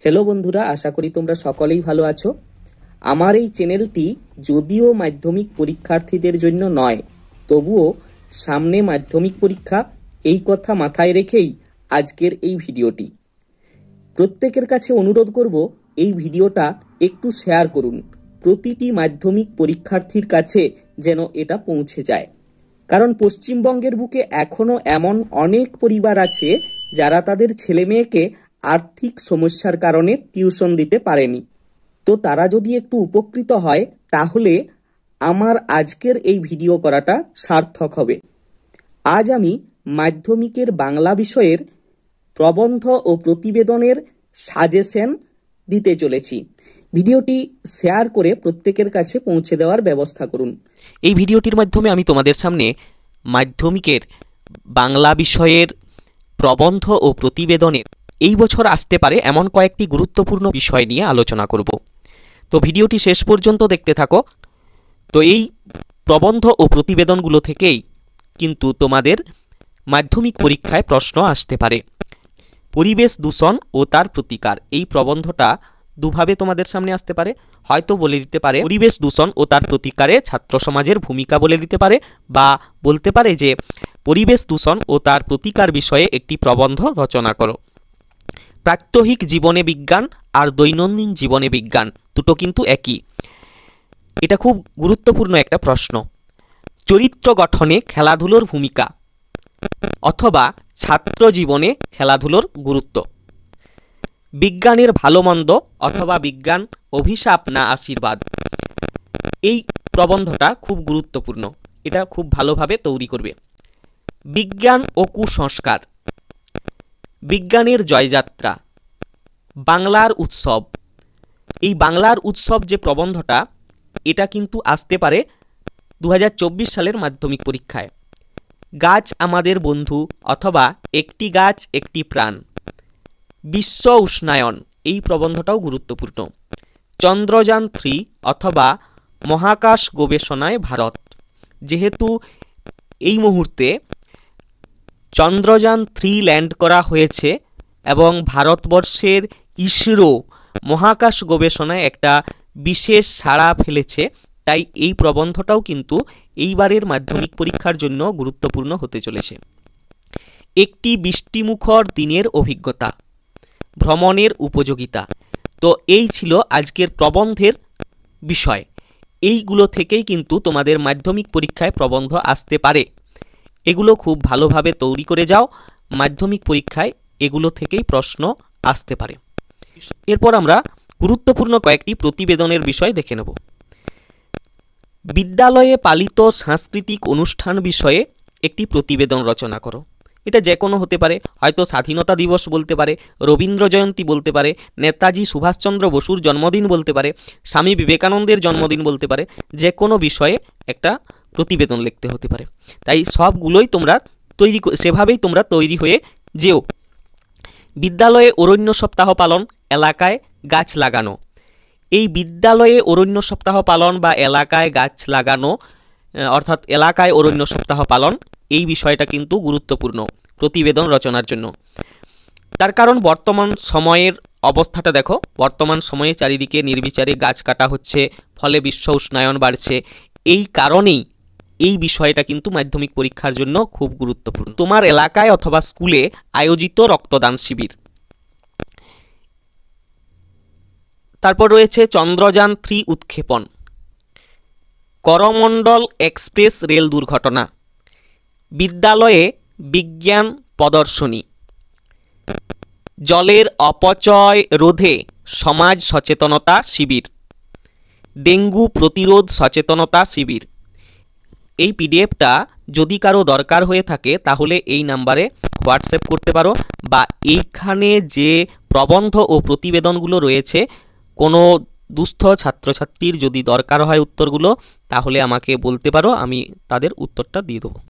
Hello বন্ধুরা, আশা করি তোমরা সকলেই ভালো আছো। আমার এই চ্যানেলটি যদিও মাধ্যমিক পরীক্ষার্থীদের জন্য নয়, তবুও সামনে মাধ্যমিক পরীক্ষা, এই কথা মাথায় রেখেই আজকের এই ভিডিওটি। প্রত্যেকের কাছে অনুরোধ করব, এই ভিডিওটা একটু শেয়ার করুন, প্রতিটি মাধ্যমিক পরীক্ষার্থীর কাছে যেন এটা পৌঁছে যায়। কারণ পশ্চিমবঙ্গের বুকে এখনো এমন অনেক পরিবার আছে যারা তাদের ছেলে মেয়েকে আর্থিক সমস্যার কারণে টিউশন দিতে পারেনি। তো তারা যদি একটু উপকৃত হয় তাহলে আমার আজকের এই ভিডিও করাটা সার্থক হবে। আজ আমি মাধ্যমিকের বাংলা বিষয়ের প্রবন্ধ ও প্রতিবেদনের সাজেশন দিতে চলেছি। ভিডিওটি শেয়ার করে প্রত্যেকের কাছে পৌঁছে দেওয়ার ব্যবস্থা করুন। এই ভিডিওটির মাধ্যমে আমি তোমাদের সামনে মাধ্যমিকের বাংলা বিষয়ের প্রবন্ধ ও প্রতিবেদনের এই বছর আসতে পারে এমন কয়েকটি গুরুত্বপূর্ণ বিষয় নিয়ে আলোচনা করব। তো ভিডিওটি শেষ পর্যন্ত দেখতে থাকো। তো এই প্রবন্ধ ও প্রতিবেদনগুলো থেকেই কিন্তু তোমাদের মাধ্যমিক পরীক্ষায় প্রশ্ন আসতে পারে। পরিবেশ দূষণ ও তার প্রতিকার, এই প্রবন্ধটা দুভাবে তোমাদের সামনে আসতে পারে। হয়তো বলে দিতে পারে পরিবেশ দূষণ ও তার প্রতিকারে ছাত্র সমাজের ভূমিকা বলে দিতে পারে, বা বলতে পারে যে পরিবেশ দূষণ ও তার প্রতিকার বিষয়ে একটি প্রবন্ধ রচনা করো। প্রাত্যহিক জীবনে বিজ্ঞান আর দৈনন্দিন জীবনে বিজ্ঞান দুটো কিন্তু একই। এটা খুব গুরুত্বপূর্ণ একটা প্রশ্ন। চরিত্র গঠনে খেলাধুলোর ভূমিকা অথবা ছাত্র জীবনে খেলাধুলোর গুরুত্ব। বিজ্ঞানের ভালো মন্দ অথবা বিজ্ঞান অভিশাপ না আশীর্বাদ, এই প্রবন্ধটা খুব গুরুত্বপূর্ণ। এটা খুব ভালোভাবে তৈরি করবে। বিজ্ঞান ও কুসংস্কার, বিজ্ঞানের জয়যাত্রা, বাংলার উৎসব। এই বাংলার উৎসব যে প্রবন্ধটা, এটা কিন্তু আসতে পারে 2024 সালের মাধ্যমিক পরীক্ষায়। গাছ আমাদের বন্ধু অথবা একটি গাছ একটি প্রাণ। বিশ্ব উষ্ণায়ন, এই প্রবন্ধটাও গুরুত্বপূর্ণ। চন্দ্রযান 3 অথবা মহাকাশ গবেষণায় ভারত। যেহেতু এই মুহূর্তে চন্দ্রযান 3 ল্যান্ড করা হয়েছে এবং ভারতবর্ষের ইসরো মহাকাশ গবেষণায় একটা বিশেষ সাড়া ফেলেছে, তাই এই প্রবন্ধটাও কিন্তু এইবারের মাধ্যমিক পরীক্ষার জন্য গুরুত্বপূর্ণ হতে চলেছে। একটি বৃষ্টিমুখর দিনের অভিজ্ঞতা, ভ্রমণের উপযোগিতা। তো এই ছিল আজকের প্রবন্ধের বিষয়। এইগুলো থেকেই কিন্তু তোমাদের মাধ্যমিক পরীক্ষায় প্রবন্ধ আসতে পারে। এগুলো খুব ভালোভাবে তৈরি করে যাও, মাধ্যমিক পরীক্ষায় এগুলো থেকেই প্রশ্ন আসতে পারে। এরপর আমরা গুরুত্বপূর্ণ কয়েকটি প্রতিবেদনের বিষয় দেখে নেব। বিদ্যালয়ে পালিত সাংস্কৃতিক অনুষ্ঠান বিষয়ে একটি প্রতিবেদন রচনা করো। এটা যে কোনো হতে পারে, হয়তো স্বাধীনতা দিবস বলতে পারে, রবীন্দ্র জয়ন্তী বলতে পারে, নেতাজি সুভাষচন্দ্র বসুর জন্মদিন বলতে পারে, স্বামী বিবেকানন্দের জন্মদিন বলতে পারে। যে কোনো বিষয়ে একটা প্রতিবেদন লিখতে হতে পারে। তাই সবগুলোই তোমরা সেভাবেই তোমরা তৈরি হয়ে যেও। বিদ্যালয়ে অরণ্য সপ্তাহ পালন, এলাকায় গাছ লাগানো। এই বিদ্যালয়ে অরণ্য সপ্তাহ পালন বা এলাকায় গাছ লাগানো, অর্থাৎ এলাকায় অরণ্য সপ্তাহ পালন, এই বিষয়টা কিন্তু গুরুত্বপূর্ণ প্রতিবেদন রচনার জন্য। তার কারণ বর্তমান সময়ের অবস্থাটা দেখো, বর্তমান সময়ে চারিদিকে নির্বিচারে গাছ কাটা হচ্ছে, ফলে বিশ্ব উষ্ণায়ন বাড়ছে। এই কারণেই এই বিষয়টা কিন্তু মাধ্যমিক পরীক্ষার জন্য খুব গুরুত্বপূর্ণ। তোমার এলাকায় অথবা স্কুলে আয়োজিত রক্তদান শিবির। তারপর রয়েছে চন্দ্রযান 3 উৎক্ষেপণ, করমণ্ডল এক্সপ্রেস রেল দুর্ঘটনা, বিদ্যালয়ে বিজ্ঞান প্রদর্শনী, জলের অপচয় রোধে সমাজ সচেতনতা শিবির, ডেঙ্গু প্রতিরোধ সচেতনতা শিবির। এই পিডিএফটা যদি কারো দরকার হয়ে থাকে তাহলে এই নাম্বারে হোয়াটসঅ্যাপ করতে পারো, বা এইখানে যে প্রবন্ধ ও প্রতিবেদনগুলো রয়েছে, কোনো দুস্থ ছাত্রছাত্রীর যদি দরকার হয় উত্তরগুলো, তাহলে আমাকে বলতে পারো, আমি তাদের উত্তরটা দিয়ে দেবো।